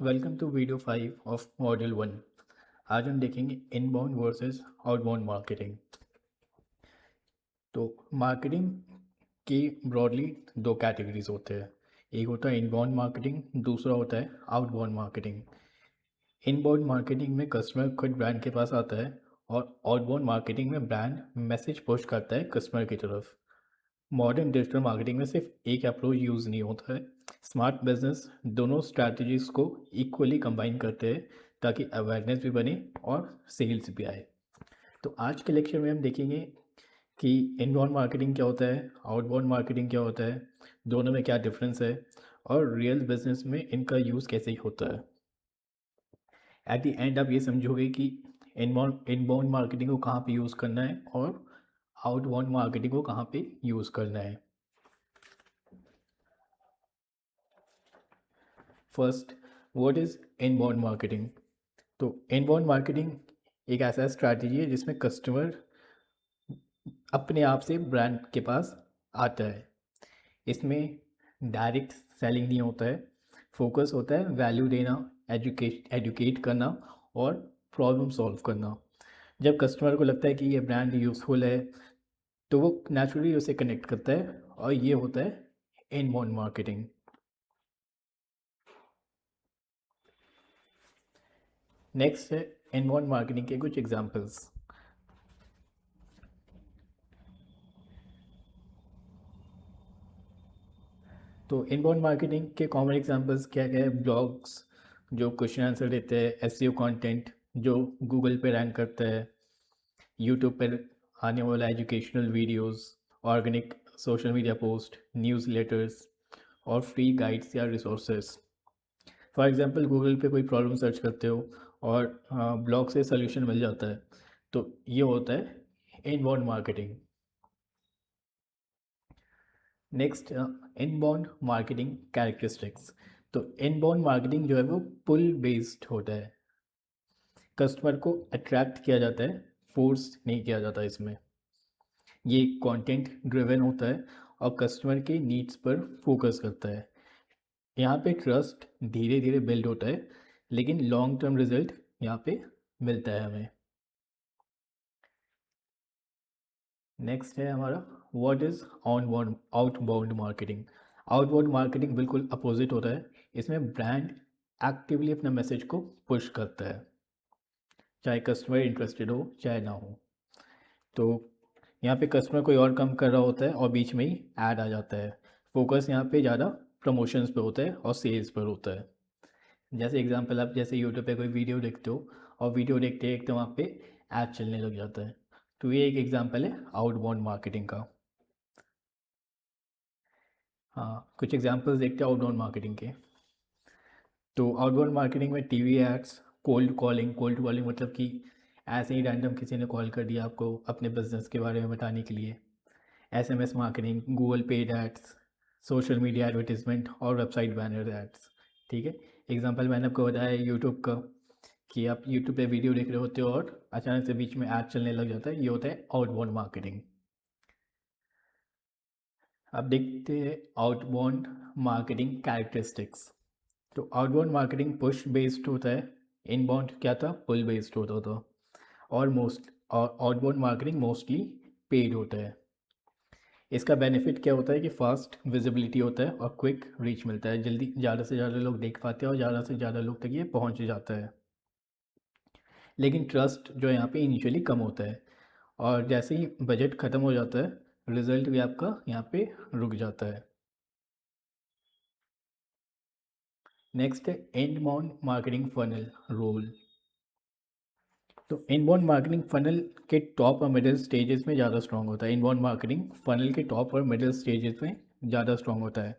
Welcome to video 5 of module 1। आज हम देखेंगे इनबाउंड वर्सेस आउटबाउंड मार्केटिंग। तो मार्केटिंग की ब्रॉडली दो कैटेगरीज होते हैं। एक होता है इनबाउंड मार्केटिंग, दूसरा होता है आउटबाउंड मार्केटिंग। इनबाउंड मार्केटिंग में कस्टमर खुद ब्रांड के पास आता है और आउटबाउंड मार्केटिंग में ब्रांड मैसेज पुश करता है कस्टमर की तरफ। मॉडर्न डिजिटल मार्केटिंग में सिर्फ एक अप्रोच यूज़ नहीं होता है। स्मार्ट बिजनेस दोनों स्ट्रैटेजीज को इक्वली कंबाइन करते हैं ताकि अवेयरनेस भी बने और सेल्स भी आए। तो आज के लेक्चर में हम देखेंगे कि इनबाउंड मार्केटिंग क्या होता है, आउटबाउंड मार्केटिंग क्या होता है, दोनों में क्या डिफरेंस है और रियल बिजनेस में इनका यूज़ कैसे होता है। एट द एंड आप ये समझोगे कि इनबाउंड मार्केटिंग को कहाँ पे यूज़ करना है और आउटबाउंड मार्केटिंग को कहाँ पे यूज़ करना है। First, what is inbound marketing? तो इनबाउंड मार्केटिंग एक ऐसा स्ट्रैटेजी है जिसमें कस्टमर अपने आप से ब्रांड के पास आता है। इसमें डायरेक्ट सेलिंग नहीं होता है, फोकस होता है वैल्यू देना, एजुकेट करना और प्रॉब्लम सॉल्व करना। जब कस्टमर को लगता है कि ये ब्रांड यूज़फुल है तो वो नेचुरली उसे कनेक्ट करता है और ये होता है इनबाउंड मार्केटिंग। नेक्स्ट है इनबाउंड मार्केटिंग के कुछ एग्जांपल्स। तो इनबाउंड मार्केटिंग के कॉमन एग्जांपल्स क्या क्या है? ब्लॉग्स जो क्वेश्चन आंसर देते हैं, एसईओ कंटेंट जो गूगल पे रैंक करता है, यूट्यूब पर आने वाला educational videos, organic social media post, news letters और फ्री गाइड्स या रिसोर्सेज। फॉर एग्जांपल गूगल पे कोई प्रॉब्लम सर्च करते हो और ब्लॉग से सोल्यूशन मिल जाता है, तो ये होता है inbound marketing. Next, inbound marketing characteristics. तो इनबाउंड मार्केटिंग जो है वो पुल बेस्ड होता है। कस्टमर को अट्रैक्ट किया जाता है, फोर्स नहीं किया जाता इसमें। ये कंटेंट ड्रिवन होता है और कस्टमर के नीड्स पर फोकस करता है। यहाँ पे ट्रस्ट धीरे धीरे बिल्ड होता है लेकिन लॉन्ग टर्म रिजल्ट यहाँ पे मिलता है हमें। नेक्स्ट है हमारा what is inbound outbound marketing. Outbound marketing बिल्कुल अपोजिट होता है। इसमें ब्रांड एक्टिवली अपना मैसेज को पुश करता है, चाहे कस्टमर इंटरेस्टेड हो चाहे ना हो। तो यहाँ पे कस्टमर कोई और काम कर रहा होता है और बीच में ही ऐड आ जाता है। फोकस यहाँ पे ज़्यादा प्रमोशंस पे होता है और सेल्स पर होता है। जैसे एग्जांपल, आप जैसे यूट्यूब पे कोई वीडियो देखते हो और वीडियो देखते देखते वहाँ पे ऐड चलने लग जाता है, तो ये एक एग्जांपल है आउटबाउंड मार्केटिंग का। हाँ, कुछ एग्जांपल्स देखते हैं आउटबाउंड मार्केटिंग के। तो आउटबाउंड मार्केटिंग में टीवी एड्स, कोल्ड कॉलिंग मतलब कि ऐसे ही रैंडम किसी ने कॉल कर दिया आपको अपने बिजनेस के बारे में बताने के लिए। SMS marketing, Google paid ads, social media advertisement और वेबसाइट बैनर एड्स। ठीक है, एग्जांपल मैंने आपको बताया यूट्यूब का कि आप यूट्यूब पे वीडियो देख रहे होते हो और अचानक से बीच में ऐड चलने लग जाता है, ये होता है आउटबाउंड मार्केटिंग। अब देखते हैं आउटबाउंड मार्केटिंग कैरेक्टरिस्टिक्स। तो आउटबाउंड मार्केटिंग पुश बेस्ड होता है, इनबाउंड क्या था, पुल बेस्ड होता था। और आउटबाउंड मार्केटिंग मोस्टली पेड होता है। इसका बेनिफिट क्या होता है कि फास्ट विजिबिलिटी होता है और क्विक रीच मिलता है, जल्दी ज़्यादा से ज़्यादा लोग देख पाते हैं और ज़्यादा से ज़्यादा लोग तक ये पहुंच जाता है। लेकिन ट्रस्ट जो है यहाँ पे इनिशियली कम होता है और जैसे ही बजट ख़त्म हो जाता है रिजल्ट भी आपका यहाँ पे रुक जाता है। नेक्स्ट है इनबाउंड मार्केटिंग फनल रोल। तो इनबाउंड मार्केटिंग फनल के टॉप और मिडिल स्टेजेस में ज़्यादा स्ट्रॉन्ग होता है। इनबाउंड मार्केटिंग फनल के टॉप और मिडिल स्टेजेस में ज़्यादा स्ट्रॉन्ग होता है।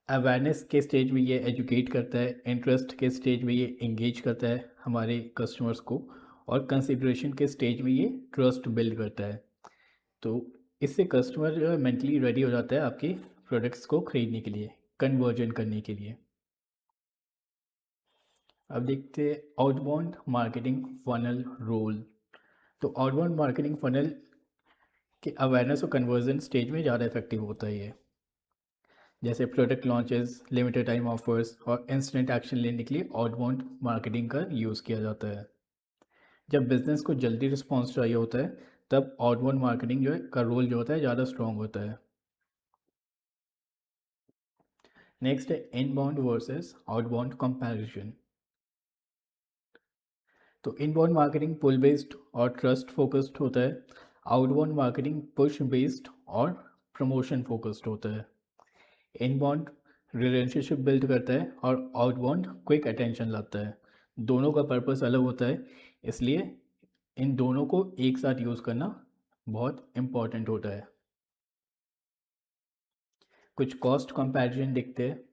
अवेयरनेस के स्टेज में ये एजुकेट करता है, इंटरेस्ट के स्टेज में ये इंगेज करता है हमारे कस्टमर्स को, और कंसिडरेशन के स्टेज में ये ट्रस्ट बिल्ड करता है। तो इससे कस्टमर जो है मेंटली रेडी हो जाता है आपके प्रोडक्ट्स को खरीदने के लिए, कन्वर्जन करने के लिए। अब देखते हैं आउटबाउंड मार्केटिंग फनल रोल। तो आउटबाउंड मार्केटिंग फनल के अवेयरनेस और कन्वर्जन स्टेज में ज़्यादा इफेक्टिव होता है ये। जैसे product launches, limited time offers और इंस्टेंट एक्शन लेने के लिए आउटबाउंड मार्केटिंग का यूज़ किया जाता है। जब बिजनेस को जल्दी रिस्पॉन्स चाहिए होता है तब आउटबाउंड मार्केटिंग जो है का रोल जो होता है ज़्यादा स्ट्रॉन्ग होता है। नेक्स्ट है इनबाउंड वर्सेस आउटबाउंड कंपैरिजन। तो इनबाउंड मार्केटिंग पुल बेस्ड और ट्रस्ट फोकस्ड होता है। आउटबाउंड मार्केटिंग पुश बेस्ड और प्रमोशन फोकस्ड होता है। इनबाउंड रिलेशनशिप बिल्ड करता है और आउटबाउंड क्विक अटेंशन लाता है। दोनों का पर्पस अलग होता है, इसलिए इन दोनों को एक साथ यूज़ करना बहुत इम्पॉर्टेंट होता है। कुछ कॉस्ट कंपैरिजन देखते हैं।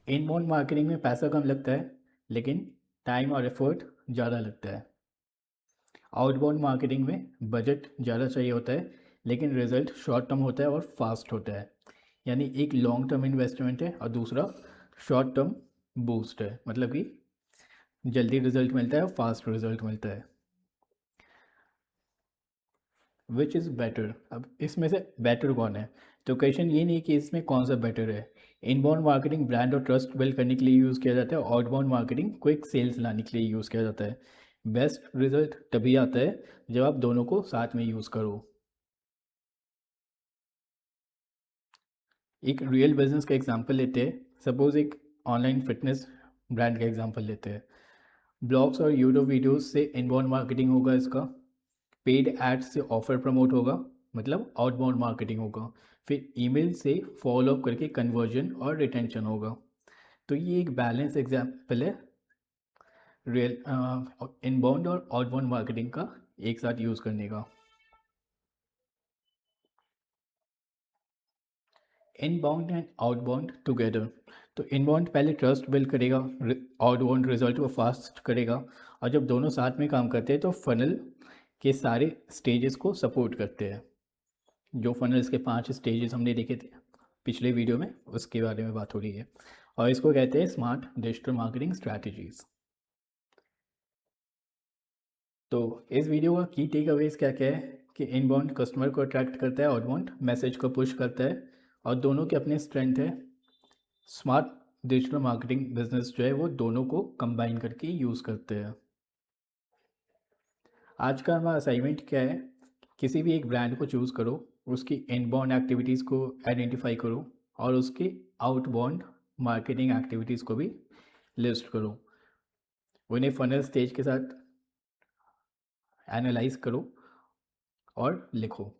इनबाउंड मार्केटिंग में पैसा कम लगता है लेकिन टाइम और एफर्ट ज़्यादा लगता है। आउटबाउंड मार्केटिंग में बजट ज़्यादा चाहिए होता है लेकिन रिजल्ट शॉर्ट टर्म होता है और फास्ट होता है। यानी एक लॉन्ग टर्म इन्वेस्टमेंट है और दूसरा शॉर्ट टर्म बूस्ट है, मतलब कि जल्दी रिजल्ट मिलता है और फास्ट रिजल्ट मिलता है। विच इज़ बेटर, अब इसमें से बेटर कौन है? तो क्वेश्चन ये नहीं कि इसमें कौन सा बेटर है। इनबाउंड मार्केटिंग ब्रांड और ट्रस्ट बिल्ड करने के लिए यूज़ किया जाता है, आउटबाउंड मार्केटिंग क्विक सेल्स लाने के लिए यूज़ किया जाता है। बेस्ट रिजल्ट तभी आता है जब आप दोनों को साथ में यूज़ करो। एक रियल बिजनेस का एग्जांपल लेते हैं। सपोज एक ऑनलाइन फिटनेस ब्रांड का एग्जांपल लेते हैं। ब्लॉग्स और यूट्यूब वीडियोस से इनबाउंड मार्केटिंग होगा इसका। पेड एड्स से ऑफर प्रमोट होगा, मतलब आउटबाउंड मार्केटिंग होगा। फिर ईमेल से फॉलो अप करके कन्वर्जन और रिटेंशन होगा। तो ये एक बैलेंस एग्जांपल है रियल इनबाउंड और आउटबाउंड मार्केटिंग का एक साथ यूज़ करने का। Inbound and outbound together. तो इनबाउंड पहले ट्रस्ट बिल्ड करेगा, आउटबाउंड रिजल्ट को फास्ट करेगा, और जब दोनों साथ में काम करते हैं तो फनल के सारे स्टेजेस को सपोर्ट करते हैं। जो फनल्स के 5 स्टेजेस हमने देखे थे पिछले वीडियो में, उसके बारे में बात हो रही है, और इसको कहते हैं स्मार्ट डिजिटल मार्केटिंग स्ट्रैटेजीज। तो इस वीडियो का की टेक अवेज क्या क्या है कि इनबाउंड कस्टमर को अट्रैक्ट करता है, आउटबाउंड मैसेज को पुश करता है, और दोनों के अपने स्ट्रेंथ है। स्मार्ट डिजिटल मार्केटिंग बिजनेस जो है वो दोनों को कंबाइन करके यूज़ करते हैं। आज का हमारा असाइनमेंट क्या है? किसी भी एक ब्रांड को चूज़ करो, उसकी इनबाउंड एक्टिविटीज़ को आइडेंटिफाई करो और उसके आउटबाउंड मार्केटिंग एक्टिविटीज़ को भी लिस्ट करो। उन्हें फनल स्टेज के साथ एनालाइज करो और लिखो।